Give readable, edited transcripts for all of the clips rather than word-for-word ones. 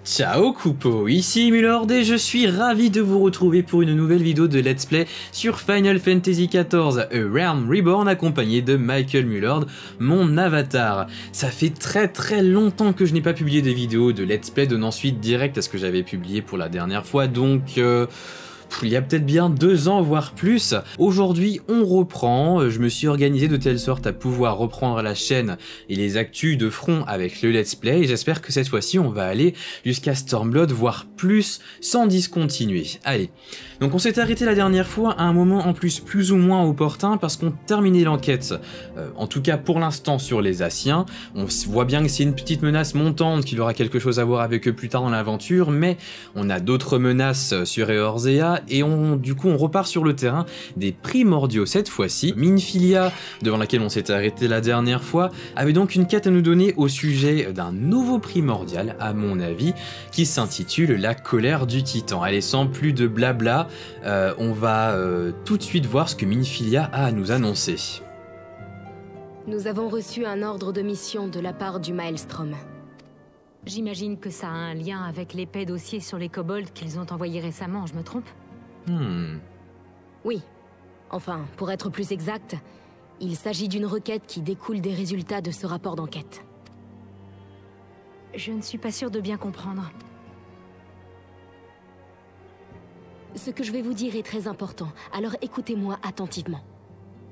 Ciao Coupeau, ici Milord et je suis ravi de vous retrouver pour une nouvelle vidéo de Let's Play sur Final Fantasy XIV A Realm Reborn accompagné de Michael Milord, mon avatar. Ça fait très longtemps que je n'ai pas publié des vidéos de Let's Play donnant suite direct à ce que j'avais publié pour la dernière fois, donc il y a peut-être bien 2 ans, voire plus. Aujourd'hui, on reprend. Je me suis organisé de telle sorte à pouvoir reprendre la chaîne et les actus de front avec le Let's Play. Et j'espère que cette fois-ci, on va aller jusqu'à Stormblood, voire plus, sans discontinuer. Allez. Donc on s'est arrêté la dernière fois à un moment en plus ou moins opportun parce qu'on terminait l'enquête, en tout cas pour l'instant sur les Asciens. On voit bien que c'est une petite menace montante, qu'il aura quelque chose à voir avec eux plus tard dans l'aventure, mais on a d'autres menaces sur Eorzea et du coup on repart sur le terrain des primordiaux cette fois-ci. Minfilia, devant laquelle on s'était arrêté la dernière fois, avait donc une quête à nous donner au sujet d'un nouveau primordial, à mon avis, qui s'intitule La colère du Titan. Allez, sans plus de blabla, on va tout de suite voir ce que Minfilia a à nous annoncer. Nous avons reçu un ordre de mission de la part du Maelstrom. J'imagine que ça a un lien avec l'épais dossier sur les kobolds qu'ils ont envoyé récemment, je me trompe? Oui. Enfin, pour être plus exact, il s'agit d'une requête qui découle des résultats de ce rapport d'enquête. Je ne suis pas sûre de bien comprendre. Ce que je vais vous dire est très important, alors écoutez-moi attentivement.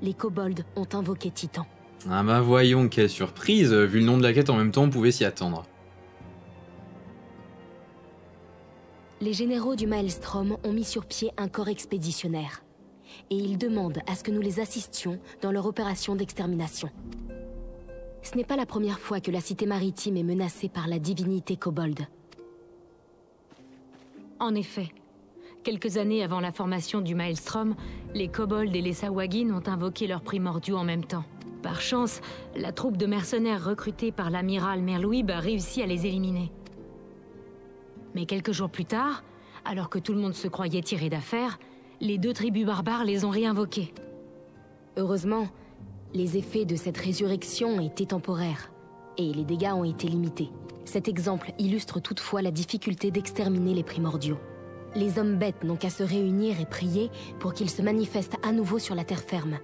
Les kobolds ont invoqué Titan. Ah bah voyons, quelle surprise, vu le nom de la quête en même temps on pouvait s'y attendre. Les généraux du Maelstrom ont mis sur pied un corps expéditionnaire. Et ils demandent à ce que nous les assistions dans leur opération d'extermination. Ce n'est pas la première fois que la cité maritime est menacée par la divinité kobold. En effet. Quelques années avant la formation du Maelstrom, les kobolds et les Sawagin ont invoqué leurs primordiaux en même temps. Par chance, la troupe de mercenaires recrutée par l'amiral Merlouib a réussi à les éliminer. Mais quelques jours plus tard, alors que tout le monde se croyait tiré d'affaire, les 2 tribus barbares les ont réinvoqués. Heureusement, les effets de cette résurrection étaient temporaires, et les dégâts ont été limités. Cet exemple illustre toutefois la difficulté d'exterminer les primordiaux. Les hommes bêtes n'ont qu'à se réunir et prier pour qu'ils se manifestent à nouveau sur la terre ferme.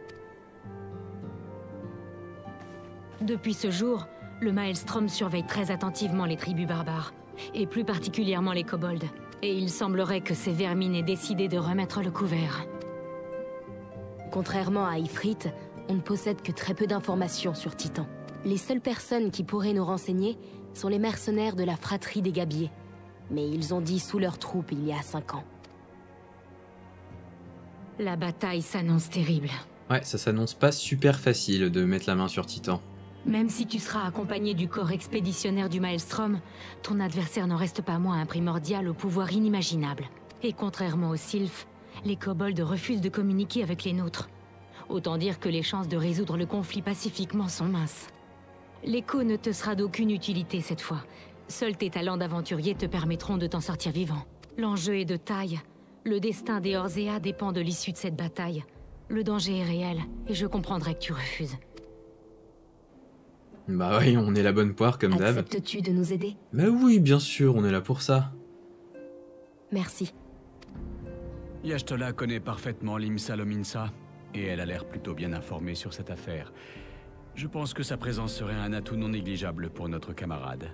Depuis ce jour, le Maelstrom surveille très attentivement les tribus barbares, et plus particulièrement les kobolds. Et il semblerait que ces vermines aient décidé de remettre le couvert. Contrairement à Ifrit, on ne possède que très peu d'informations sur Titan. Les seules personnes qui pourraient nous renseigner sont les mercenaires de la fratrie des Gabiers. Mais ils ont dissous leurs troupes il y a 5 ans. La bataille s'annonce terrible. Ouais, ça s'annonce pas super facile de mettre la main sur Titan. Même si tu seras accompagné du corps expéditionnaire du Maelstrom, ton adversaire n'en reste pas moins un primordial au pouvoir inimaginable. Et contrairement aux sylphes, les kobolds refusent de communiquer avec les nôtres. Autant dire que les chances de résoudre le conflit pacifiquement sont minces. L'écho ne te sera d'aucune utilité cette fois. Seuls tes talents d'aventurier te permettront de t'en sortir vivant. L'enjeu est de taille. Le destin d'Eorzea dépend de l'issue de cette bataille. Le danger est réel, et je comprendrai que tu refuses. Bah oui, on est la bonne poire comme d'hab. Acceptes-tu de nous aider? Bah oui, bien sûr, on est là pour ça. Merci. Y'ashtola connaît parfaitement l'Imsa Lominsa, et elle a l'air plutôt bien informée sur cette affaire. Je pense que sa présence serait un atout non négligeable pour notre camarade.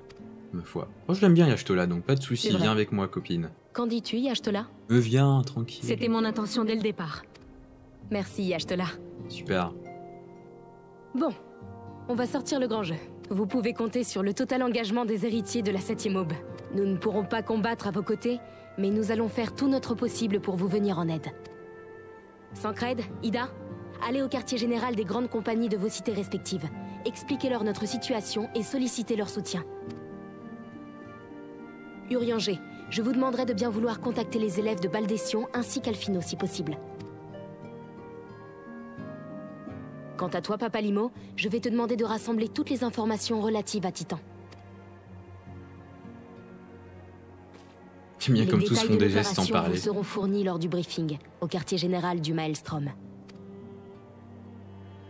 Ma foi. Moi je l'aime bien Y'ashtola, donc pas de soucis, C'est vrai. viens avec moi copine. Qu'en dis-tu, Y'ashtola? Viens, tranquille. C'était mon intention dès le départ. Merci, Y'ashtola. Super. Bon, on va sortir le grand jeu. Vous pouvez compter sur le total engagement des héritiers de la 7e aube. Nous ne pourrons pas combattre à vos côtés, mais nous allons faire tout notre possible pour vous venir en aide. Sancred, Ida, allez au quartier général des grandes compagnies de vos cités respectives. Expliquez-leur notre situation et sollicitez leur soutien. Urianger, je vous demanderai de bien vouloir contacter les élèves de Baldession ainsi qu'Alfino si possible. Quant à toi, Papa Limo, je vais te demander de rassembler toutes les informations relatives à Titan. J'aime bien Les comme tous détails font de des gestes sans l'opération parler. vous seront fournis lors du briefing, au quartier général du Maelstrom.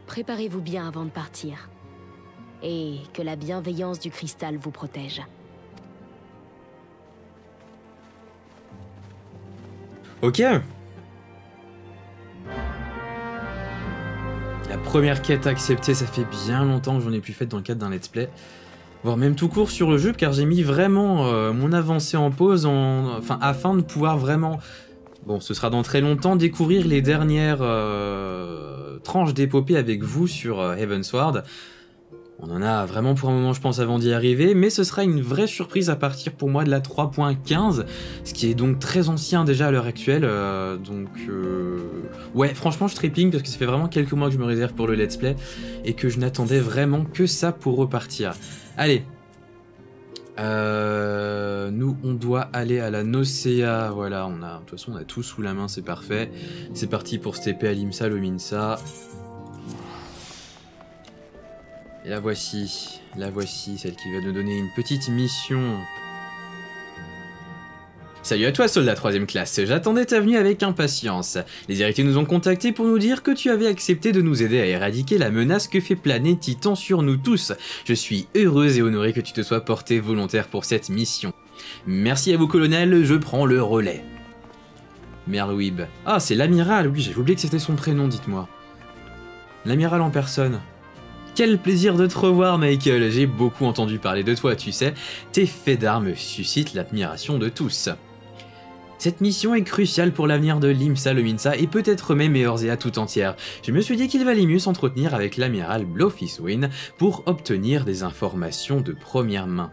Préparez-vous bien avant de partir. Et que la bienveillance du cristal vous protège. Ok. La première quête acceptée, ça fait bien longtemps que j'en ai plus faite dans le cadre d'un let's play. Voire même tout court sur le jeu, car j'ai mis vraiment mon avancée en pause afin de pouvoir vraiment, bon ce sera dans très longtemps, découvrir les dernières tranches d'épopée avec vous sur Heavensward. On en a vraiment pour un moment je pense avant d'y arriver, mais ce sera une vraie surprise à partir pour moi de la 3.15, ce qui est donc très ancien déjà à l'heure actuelle, ouais franchement je trépigne parce que ça fait vraiment quelques mois que je me réserve pour le let's play, et que je n'attendais vraiment que ça pour repartir. Allez, nous on doit aller à la Nocea, voilà, de toute façon on a tout sous la main, c'est parfait. C'est parti pour se TP à l'Imsa Lominsa. Et la voici, celle qui va nous donner une petite mission. Salut à toi soldat 3ème classe, j'attendais ta venue avec impatience. Les héritiers nous ont contactés pour nous dire que tu avais accepté de nous aider à éradiquer la menace que fait planer Titan sur nous tous. Je suis heureuse et honorée que tu te sois porté volontaire pour cette mission. Merci à vous colonel, je prends le relais. Merlwib. Ah c'est l'amiral, oui j'avais oublié que c'était son prénom, dites-moi. L'amiral en personne. Quel plaisir de te revoir Michael, j'ai beaucoup entendu parler de toi, tu sais. Tes faits d'armes suscitent l'admiration de tous. Cette mission est cruciale pour l'avenir de l'Imsa Lominsa et peut-être même Eorzea tout entière. Je me suis dit qu'il valait mieux s'entretenir avec l'amiral Blofiswin pour obtenir des informations de première main.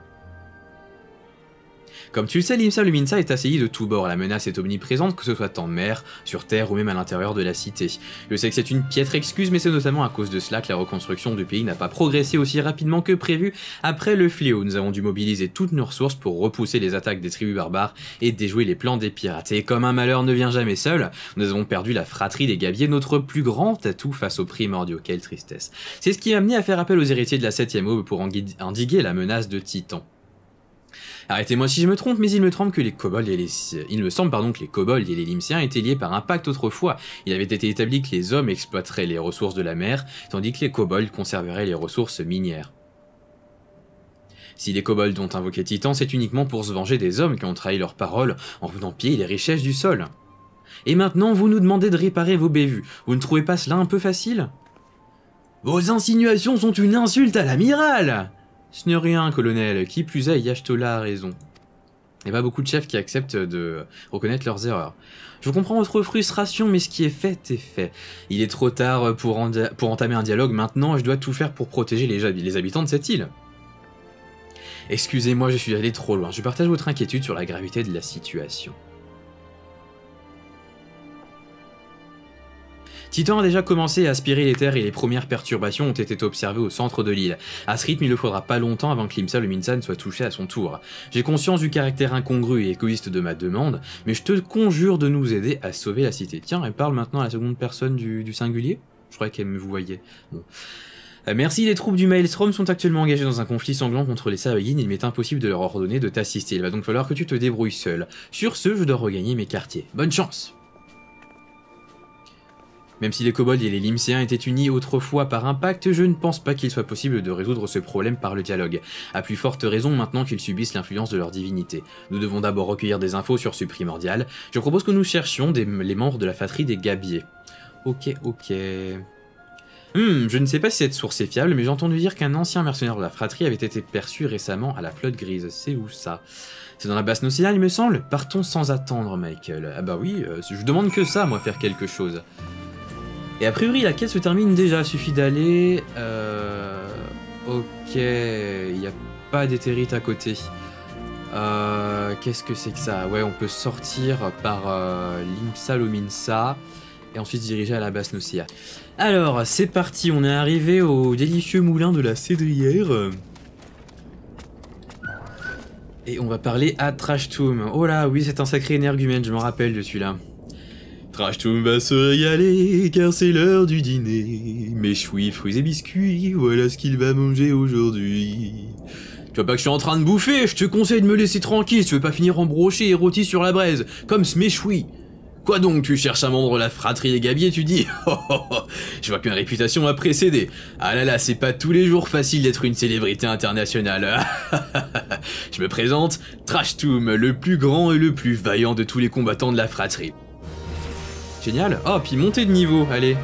Comme tu le sais, l'Imsa Lominsa est assaillie de tous bords, la menace est omniprésente, que ce soit en mer, sur terre ou même à l'intérieur de la cité. Je sais que c'est une piètre excuse, mais c'est notamment à cause de cela que la reconstruction du pays n'a pas progressé aussi rapidement que prévu. Après le fléau, nous avons dû mobiliser toutes nos ressources pour repousser les attaques des tribus barbares et déjouer les plans des pirates. Et comme un malheur ne vient jamais seul, nous avons perdu la fratrie des Gabiers, notre plus grand atout face aux primordiaux. Quelle tristesse. C'est ce qui m'a amené à faire appel aux héritiers de la 7ème aube pour endiguer la menace de Titan. Arrêtez-moi si je me trompe, mais il me semble que les kobolds et les Limsiens étaient liés par un pacte autrefois. Il avait été établi que les hommes exploiteraient les ressources de la mer, tandis que les kobolds conserveraient les ressources minières. Si les kobolds ont invoqué Titan, c'est uniquement pour se venger des hommes qui ont trahi leur parole en venant piller les richesses du sol. Et maintenant, vous nous demandez de réparer vos bévues. Vous ne trouvez pas cela un peu facile? Vos insinuations sont une insulte à l'amiral! Ce n'est rien, colonel, qui plus est, Y'shtola a raison. Il n'y a pas beaucoup de chefs qui acceptent de reconnaître leurs erreurs. Je comprends votre frustration, mais ce qui est fait est fait. Il est trop tard pour entamer un dialogue maintenant, je dois tout faire pour protéger les habitants de cette île. Excusez-moi, je suis allé trop loin, je partage votre inquiétude sur la gravité de la situation. Titan a déjà commencé à aspirer les terres et les premières perturbations ont été observées au centre de l'île. À ce rythme, il ne faudra pas longtemps avant que l'Imsa Lominsa ne soit touché à son tour. J'ai conscience du caractère incongru et égoïste de ma demande, mais je te conjure de nous aider à sauver la cité. Tiens, elle parle maintenant à la seconde personne du singulier? Je croyais qu'elle me voyait. Bon. Merci, les troupes du Maelstrom sont actuellement engagées dans un conflit sanglant contre les Sahuagin, il m'est impossible de leur ordonner de t'assister, il va donc falloir que tu te débrouilles seul. Sur ce, je dois regagner mes quartiers. Bonne chance! Même si les kobolds et les Limsiens étaient unis autrefois par un pacte, je ne pense pas qu'il soit possible de résoudre ce problème par le dialogue. À plus forte raison maintenant qu'ils subissent l'influence de leur divinité. Nous devons d'abord recueillir des infos sur ce primordial. Je propose que nous cherchions les membres de la fratrie des Gabiers. Ok. Je ne sais pas si cette source est fiable, mais j'ai entendu dire qu'un ancien mercenaire de la fratrie avait été perçu récemment à la Flotte Grise. C'est où ça? C'est dans la basse Nocea, il me semble. Partons sans attendre, Michael. Ah bah oui, je demande que ça, moi, faire quelque chose. Et a priori, la quête se termine déjà, suffit d'aller... Ok, il n'y a pas d'éthérite à côté. Qu'est-ce que c'est que ça? Ouais, on peut sortir par l'Imsa Lominsa et ensuite se diriger à la basse Nocea. Alors, c'est parti, on est arrivé au délicieux moulin de la Cédrière. Et on va parler à Trashtoom. Oh là, oui, c'est un sacré énergumène, je m'en rappelle de celui-là. Trashtoom va se régaler, car c'est l'heure du dîner. Méchoui, fruits et biscuits, voilà ce qu'il va manger aujourd'hui. Tu vois pas que je suis en train de bouffer, je te conseille de me laisser tranquille, tu veux pas finir embroché et rôti sur la braise, comme ce méchoui. Quoi donc, tu cherches un membre de la fratrie des Gabiers, tu dis? Je vois que ma réputation m'a précédé. Ah là là, c'est pas tous les jours facile d'être une célébrité internationale. Je me présente, Trashtoom, le plus grand et le plus vaillant de tous les combattants de la fratrie. Génial. Oh, puis montée de niveau, allez.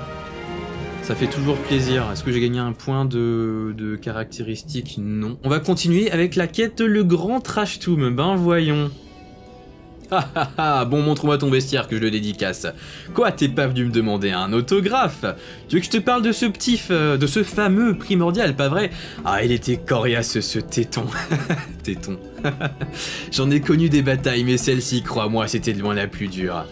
Ça fait toujours plaisir. Est-ce que j'ai gagné un point de caractéristique? Non. On va continuer avec la quête Le Grand Trash Tomb. Ben voyons. Ah ah ah, bon, montre-moi ton vestiaire que je le dédicace. Quoi, t'es pas venu me demander un autographe? Tu veux que je te parle de ce fameux primordial, pas vrai? Ah, il était coriace ce téton. Téton. J'en ai connu des batailles, mais celle-ci, crois-moi, c'était de loin la plus dure.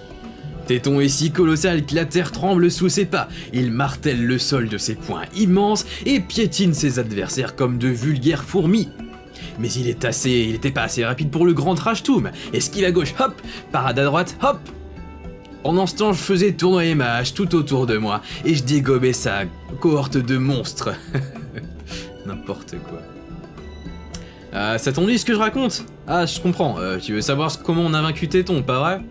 Téton est si colossal que la terre tremble sous ses pas. Il martèle le sol de ses poings immenses et piétine ses adversaires comme de vulgaires fourmis. Mais il était pas assez rapide pour le grand Trash Tomb. Esquive à gauche, hop, parade à droite, hop. Pendant ce temps, je faisais tournoyer ma hache tout autour de moi et je dégobais sa cohorte de monstres. N'importe quoi. Ça t'ennuie ce que je raconte? Ah, je comprends. Tu veux savoir comment on a vaincu Téton, pas vrai?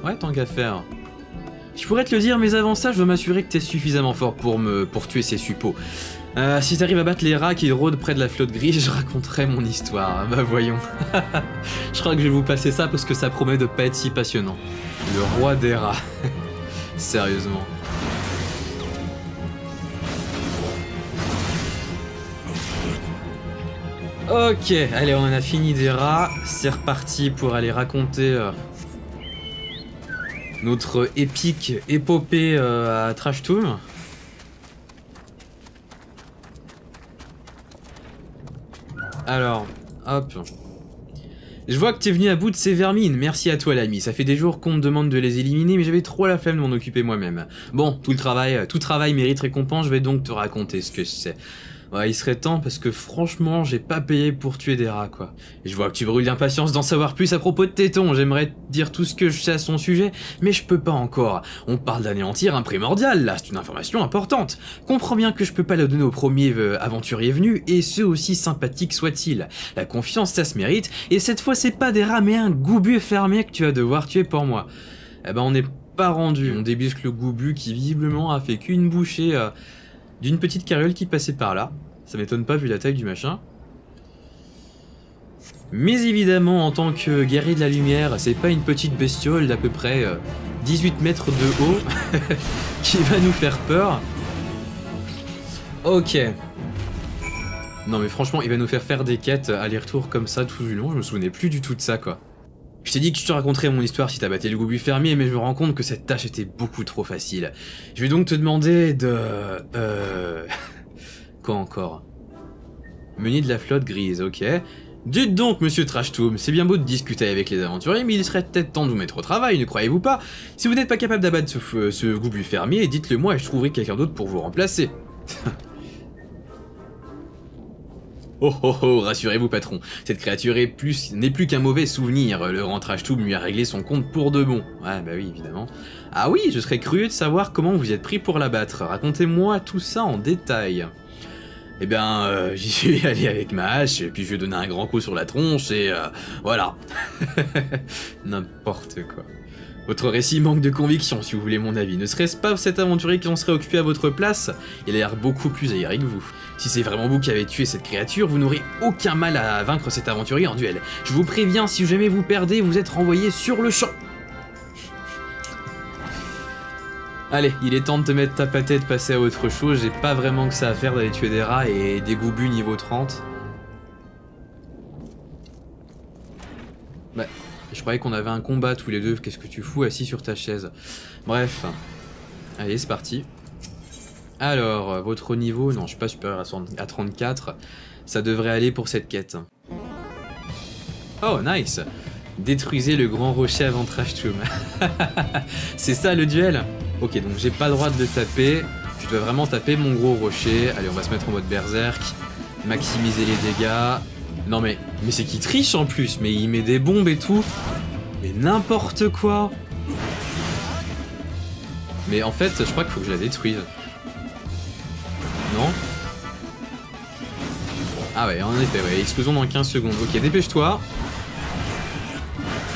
Ouais, tant qu'à faire. Je pourrais te le dire, mais avant ça, je veux m'assurer que t'es suffisamment fort pour tuer ces suppôts. Si t'arrives à battre les rats qui rôdent près de la flotte grise, je raconterai mon histoire. Bah voyons. Je crois que je vais vous passer ça parce que ça promet de pas être si passionnant. Le roi des rats. Sérieusement. Ok, allez, on a fini des rats. C'est reparti pour aller raconter notre épique épopée à Trash Tomb. Alors, hop. Je vois que t'es venu à bout de ces vermines, merci à toi l'ami, ça fait des jours qu'on me demande de les éliminer mais j'avais trop la flemme de m'en occuper moi-même. Bon, tout travail mérite récompense, je vais donc te raconter ce que c'est. Ouais, il serait temps parce que franchement, j'ai pas payé pour tuer des rats quoi. Et je vois que tu brûles d'impatience d'en savoir plus à propos de Téton, j'aimerais dire tout ce que je sais à son sujet, mais je peux pas encore. On parle d'anéantir un primordial, là, c'est une information importante. Comprends bien que je peux pas la donner au premier aventurier venu, et ce aussi sympathique soit-il. La confiance, ça se mérite, et cette fois c'est pas des rats mais un goubbu fermier que tu vas devoir tuer pour moi. Eh ben on n'est pas rendu, on débusque le goubbu qui visiblement a fait qu'une bouchée d'une petite carriole qui passait par là. Ça m'étonne pas vu la taille du machin. Mais évidemment, en tant que guerrier de la lumière, c'est pas une petite bestiole d'à peu près 18 mètres de haut qui va nous faire peur. Ok. Non mais franchement, il va nous faire des quêtes aller-retour comme ça tout du long. Je me souvenais plus du tout de ça quoi. Je t'ai dit que je te raconterais mon histoire si t'as battu le goubbu fermier, mais je me rends compte que cette tâche était beaucoup trop facile. Je vais donc te demander de... Quoi encore? Meunier de la flotte grise, ok. Dites donc, monsieur Trash Tomb, c'est bien beau de discuter avec les aventuriers, mais il serait peut-être temps de vous mettre au travail, ne croyez-vous pas? Si vous n'êtes pas capable d'abattre ce goubbu fermier, dites-le moi et je trouverai quelqu'un d'autre pour vous remplacer. Oh oh oh, rassurez-vous patron, cette créature n'est plus qu'un mauvais souvenir, le grand Trash Tomb lui a réglé son compte pour de bon. Ouais bah oui évidemment. Ah oui, je serais curieux de savoir comment vous y êtes pris pour l'abattre, racontez-moi tout ça en détail. Eh bien, j'y suis allé avec ma hache, et puis je lui ai donné un grand coup sur la tronche, et voilà. N'importe quoi. Votre récit manque de conviction, si vous voulez mon avis. Ne serait-ce pas cet aventurier qui en serait occupé à votre place? Il a l'air beaucoup plus aguerri que vous. Si c'est vraiment vous qui avez tué cette créature, vous n'aurez aucun mal à vaincre cet aventurier en duel. Je vous préviens, si jamais vous perdez, vous êtes renvoyé sur le champ. Allez, il est temps de te mettre ta pâtée et de passer à autre chose. J'ai pas vraiment que ça à faire d'aller tuer des rats et des goubus niveau 30. Bah, je croyais qu'on avait un combat tous les deux. Qu'est-ce que tu fous assis sur ta chaise? Bref. Allez, c'est parti. Alors, votre niveau... Non, je suis pas supérieur à 34. Ça devrait aller pour cette quête. Oh, nice! Détruisez le grand rocher avant Trash Tomb. C'est ça le duel? Ok, donc j'ai pas le droit de le taper. Je dois vraiment taper mon gros rocher. Allez, on va se mettre en mode berserk. Maximiser les dégâts. Non mais c'est qui triche en plus. Mais il met des bombes et tout. Mais n'importe quoi. Mais en fait, je crois qu'il faut que je la détruise. Non? Ah ouais, en effet, ouais. Explosion dans 15 secondes. Ok, dépêche-toi.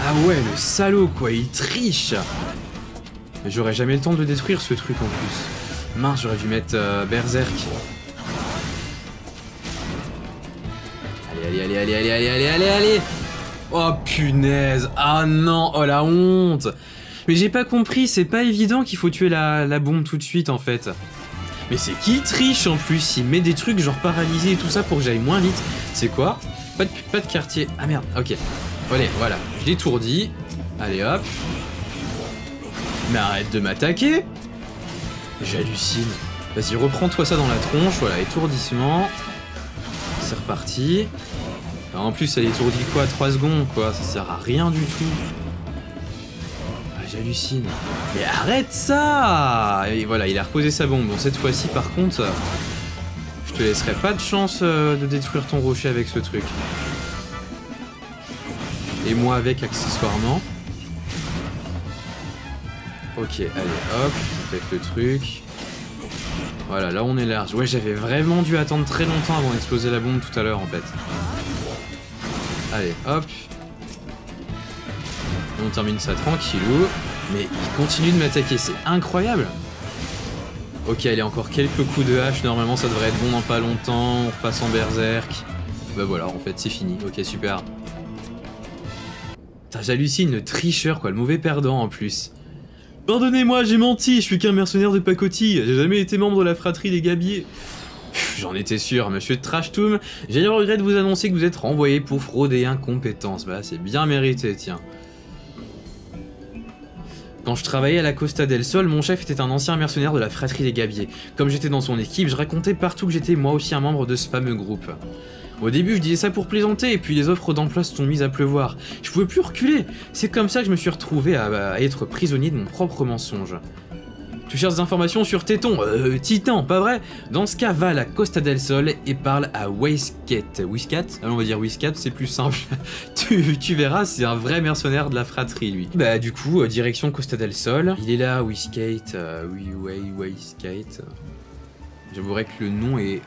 Ah ouais, le salaud quoi, il triche. Mais j'aurais jamais le temps de le détruire ce truc en plus. Mince, j'aurais dû mettre berserk. Allez. Oh punaise. Ah non, oh la honte. Mais j'ai pas compris, c'est pas évident qu'il faut tuer la bombe tout de suite en fait. Mais c'est qui triche en plus? Il met des trucs genre paralysés et tout ça pour que j'aille moins vite. C'est quoi? Pas de quartier. Ah merde, ok. Allez, voilà, je l'étourdis. Allez hop. Mais arrête de m'attaquer. J'hallucine. Vas-y, reprends-toi ça dans la tronche. Voilà, étourdissement. C'est reparti. Alors, en plus, elle étourdit quoi? 3 secondes quoi. Ça sert à rien du tout. J'hallucine. Mais arrête ça! Et voilà, il a reposé sa bombe. Bon, cette fois-ci, par contre, je te laisserai pas de chance de détruire ton rocher avec ce truc. Et moi avec, accessoirement. Ok, allez, hop, on pète le truc. Voilà, là on est large. Ouais, j'avais vraiment dû attendre très longtemps avant d'exploser la bombe tout à l'heure, en fait. Allez, hop. On termine ça tranquillou. Mais il continue de m'attaquer, c'est incroyable. Ok, allez, encore quelques coups de hache. Normalement, ça devrait être bon dans pas longtemps. On repasse en berserk. Bah voilà, en fait, c'est fini. Ok, super. J'hallucine, le tricheur, quoi. Le mauvais perdant, en plus. Pardonnez-moi, j'ai menti. Je suis qu'un mercenaire de pacotille. J'ai jamais été membre de la fratrie des gabiers. J'en étais sûr, monsieur Trashtoom. J'ai le regret de vous annoncer que vous êtes renvoyé pour fraude et incompétence. Bah, c'est bien mérité, tiens. Quand je travaillais à la Costa del Sol, mon chef était un ancien mercenaire de la fratrie des gabiers. Comme j'étais dans son équipe, je racontais partout que j'étais moi aussi un membre de ce fameux groupe. Au début, je disais ça pour plaisanter, et puis les offres d'emploi se sont mises à pleuvoir. Je pouvais plus reculer. C'est comme ça que je me suis retrouvé à être prisonnier de mon propre mensonge. Tu cherches des informations sur Téton? Titan, pas vrai? Dans ce cas, va à la Costa del Sol et parle à Whiskat. Whiskat? Allons, on va dire Whiskat, c'est plus simple. tu verras, c'est un vrai mercenaire de la fratrie, lui. Bah, du coup, direction Costa del Sol. Il est là, Whiskat. Whiskat. J'avouerais que le nom est...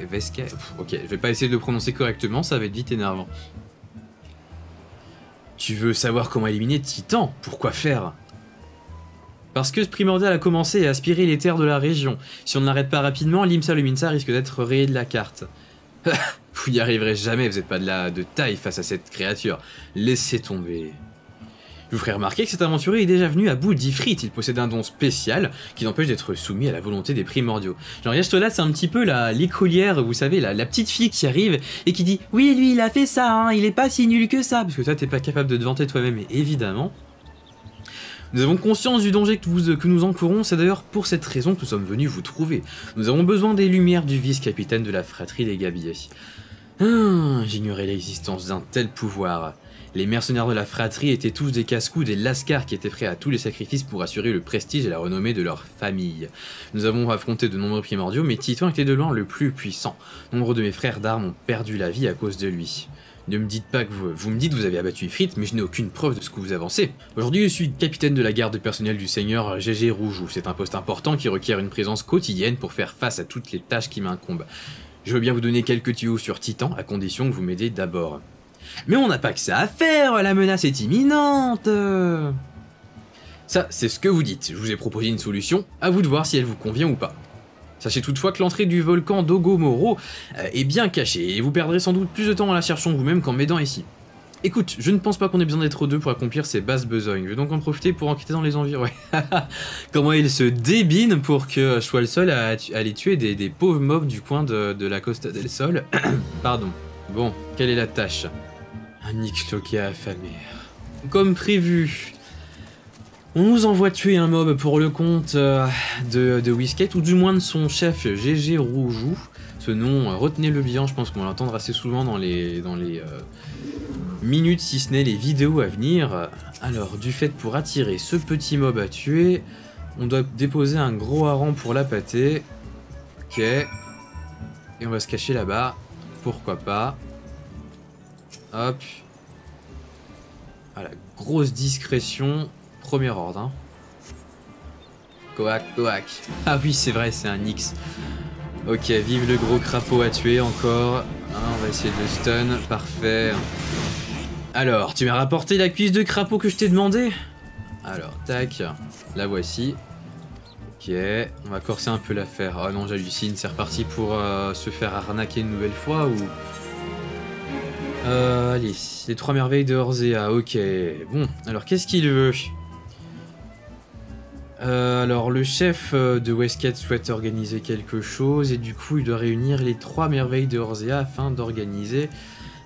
Vesca. Ok, je vais pas essayer de le prononcer correctement, ça va être vite énervant. Tu veux savoir comment éliminer Titan? Pourquoi faire? Parce que ce primordial a commencé à aspirer les terres de la région. Si on ne l'arrête pas rapidement, l'Imsa Lominsa risque d'être rayé de la carte. Vous n'y arriverez jamais, vous n'êtes pas de taille face à cette créature. Laissez tomber. Je vous ferai remarquer que cet aventurier est déjà venu à bout d'Ifrit. Il possède un don spécial qui l'empêche d'être soumis à la volonté des primordiaux. Genre Y'shtola, c'est un petit peu l'écolière, vous savez, la petite fille qui arrive et qui dit « Oui, lui, il a fait ça, hein, il est pas si nul que ça !» Parce que toi, t'es pas capable de te vanter toi-même, et évidemment. Nous avons conscience du danger que nous encourons, c'est d'ailleurs pour cette raison que nous sommes venus vous trouver. Nous avons besoin des lumières du vice-capitaine de la fratrie des gabiers. J'ignorais l'existence d'un tel pouvoir. Les mercenaires de la fratrie étaient tous des casse-cou, des lascars qui étaient prêts à tous les sacrifices pour assurer le prestige et la renommée de leur famille. Nous avons affronté de nombreux primordiaux, mais Titan était de loin le plus puissant. Nombre de mes frères d'armes ont perdu la vie à cause de lui. Ne me dites pas que vous me dites que vous avez abattu Ifrit, mais je n'ai aucune preuve de ce que vous avancez. Aujourd'hui, je suis capitaine de la garde personnelle du seigneur GG Roujou. C'est un poste important qui requiert une présence quotidienne pour faire face à toutes les tâches qui m'incombent. Je veux bien vous donner quelques tuyaux sur Titan, à condition que vous m'aidez d'abord. Mais on n'a pas que ça à faire, la menace est imminente. Ça, c'est ce que vous dites. Je vous ai proposé une solution, à vous de voir si elle vous convient ou pas. Sachez toutefois que l'entrée du volcan d'Ogomoro est bien cachée, et vous perdrez sans doute plus de temps en la cherchant vous-même qu'en m'aidant ici. Écoute, je ne pense pas qu'on ait besoin d'être deux pour accomplir ces basses besognes. Je vais donc en profiter pour enquêter dans les environs. Comment il se débine pour que je sois le seul à aller tuer des pauvres mobs du coin de la Costa del Sol. Pardon. Bon, quelle est la tâche? Un Ixloqué affamé. Comme prévu, on nous envoie tuer un mob pour le compte de Whiskat, ou du moins de son chef GG Roujou. Ce nom, retenez-le bien, je pense qu'on va l'entendre assez souvent dans les minutes, si ce n'est les vidéos à venir. Alors, du fait pour attirer ce petit mob à tuer, on doit déposer un gros hareng pour l'appâter. Ok. Et on va se cacher là-bas. Pourquoi pas. Hop. Voilà, grosse discrétion. Premier ordre. Hein. Coac, coac. Ah oui, c'est vrai, c'est un X. Ok, vive le gros crapaud à tuer encore. Hein, on va essayer de le stun. Parfait. Alors, tu m'as rapporté la cuisse de crapaud que je t'ai demandé? Alors, tac. La voici. Ok, on va corser un peu l'affaire. Oh non, j'hallucine. C'est reparti pour se faire arnaquer une nouvelle fois ou... allez, les 3 merveilles de Orzea, ok. Bon, alors qu'est-ce qu'il veut? Alors le chef de Westgate souhaite organiser quelque chose et du coup il doit réunir les 3 merveilles de Orzea afin d'organiser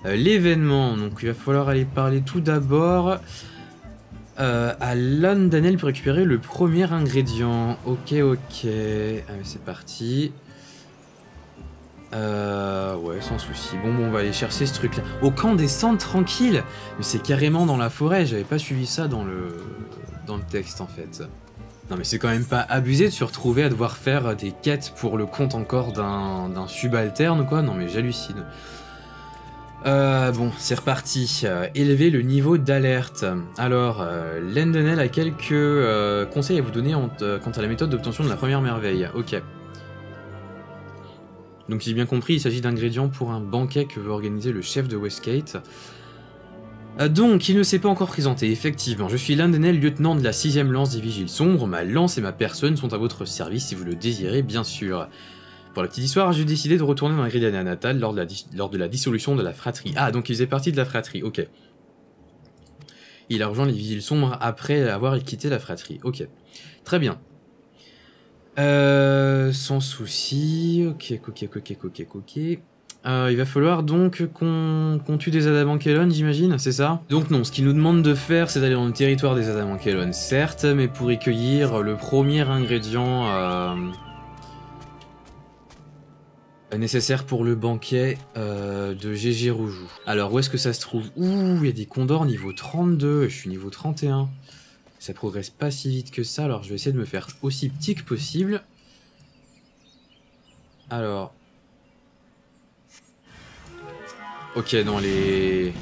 l'événement. Donc il va falloir aller parler tout d'abord à Landanel pour récupérer le premier ingrédient. Ok, allez, c'est parti. Ouais, sans souci. Bon, on va aller chercher ce truc là. Au camp des cendres tranquilles. Mais c'est carrément dans la forêt, j'avais pas suivi ça dans le texte en fait. Non mais c'est quand même pas abusé de se retrouver à devoir faire des quêtes pour le compte encore d'un subalterne quoi. Non mais j'hallucine. Bon, c'est reparti. Élever le niveau d'alerte. Alors, Landanel a quelques conseils à vous donner quant à la méthode d'obtention de la première merveille. Ok. Donc si j'ai bien compris, il s'agit d'ingrédients pour un banquet que veut organiser le chef de Westgate. Donc, il ne s'est pas encore présenté, effectivement. Je suis Landanel, lieutenant de la 6ème lance des Vigiles Sombres. Ma lance et ma personne sont à votre service si vous le désirez, bien sûr. Pour la petite histoire, j'ai décidé de retourner dans la Gridania natale lors de la dissolution de la fratrie. Ah, donc il faisait partie de la fratrie, ok. Il a rejoint les Vigiles Sombres après avoir quitté la fratrie, ok. Très bien. Sans souci, ok. Il va falloir donc qu'on tue des Adamankelon, j'imagine, c'est ça? Donc non, ce qu'il nous demande de faire, c'est d'aller dans le territoire des Adamankelon, certes, mais pour y cueillir le premier ingrédient nécessaire pour le banquet de GG Roujou. Alors, où est-ce que ça se trouve? Ouh, il y a des condors niveau 32, je suis niveau 31. Ça progresse pas si vite que ça, alors je vais essayer de me faire aussi petit que possible. Alors... Ok, non, les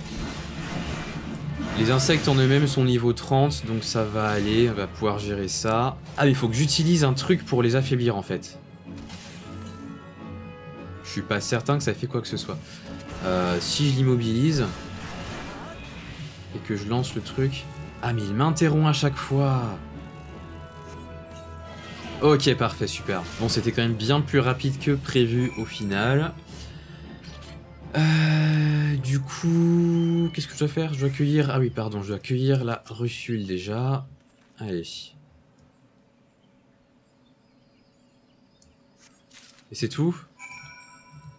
insectes en eux-mêmes sont niveau 30, donc ça va aller, on va pouvoir gérer ça. Ah, mais il faut que j'utilise un truc pour les affaiblir, en fait. Je suis pas certain que ça fait quoi que ce soit. Si je l'immobilise... et que je lance le truc... Ah, mais il m'interrompt à chaque fois. Ok, parfait, super. Bon, c'était quand même bien plus rapide que prévu au final. Du coup... Qu'est-ce que je dois faire? Je dois cueillir... Ah oui, pardon, je dois cueillir la russule déjà. Allez. Et c'est tout?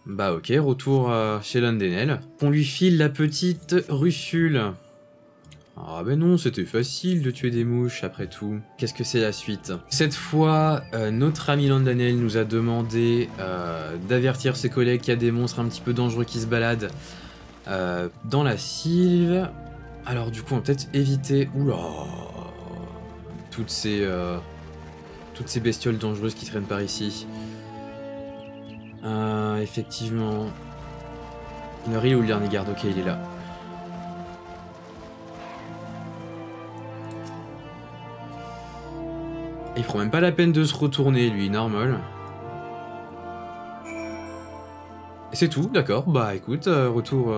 Bah ok, retour chez Landanel. On lui file la petite russule. Ah ben non, c'était facile de tuer des mouches après tout. Qu'est-ce que c'est la suite? Cette fois, notre ami Landanel nous a demandé d'avertir ses collègues qu'il y a des monstres un petit peu dangereux qui se baladent dans la sylve. Alors du coup, on va peut-être éviter... Oula, toutes ces bestioles dangereuses qui traînent par ici. Effectivement... Il est où le dernier garde? Ok, il est là. Il prend même pas la peine de se retourner, lui, normal. Et c'est tout, d'accord. Bah écoute, retour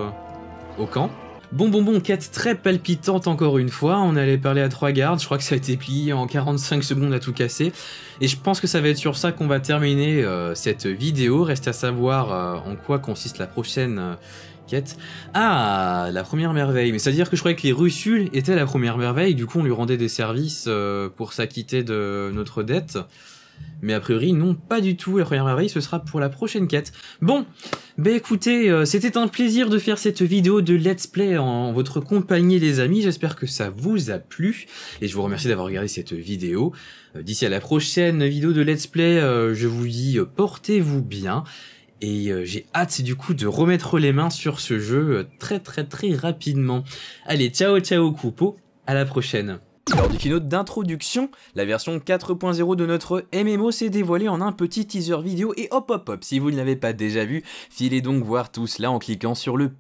au camp. Bon, quête très palpitante encore une fois. On allait parler à 3 gardes, je crois que ça a été plié en 45 secondes à tout casser. Et je pense que ça va être sur ça qu'on va terminer cette vidéo. Reste à savoir en quoi consiste la prochaine... quête. Ah, la première merveille. Mais c'est-à-dire que je croyais que les russules étaient la première merveille, du coup on lui rendait des services pour s'acquitter de notre dette. Mais a priori, non, pas du tout. La première merveille, ce sera pour la prochaine quête. Bon, bah écoutez, c'était un plaisir de faire cette vidéo de let's play en votre compagnie les amis. J'espère que ça vous a plu. Et je vous remercie d'avoir regardé cette vidéo. D'ici à la prochaine vidéo de let's play, je vous dis portez-vous bien. Et j'ai hâte du coup de remettre les mains sur ce jeu très rapidement. Allez, ciao Coupeau, à la prochaine. Lors du keynote d'introduction, la version 4.0 de notre MMO s'est dévoilée en un petit teaser vidéo et hop, si vous ne l'avez pas déjà vu, filez donc voir tout cela en cliquant sur le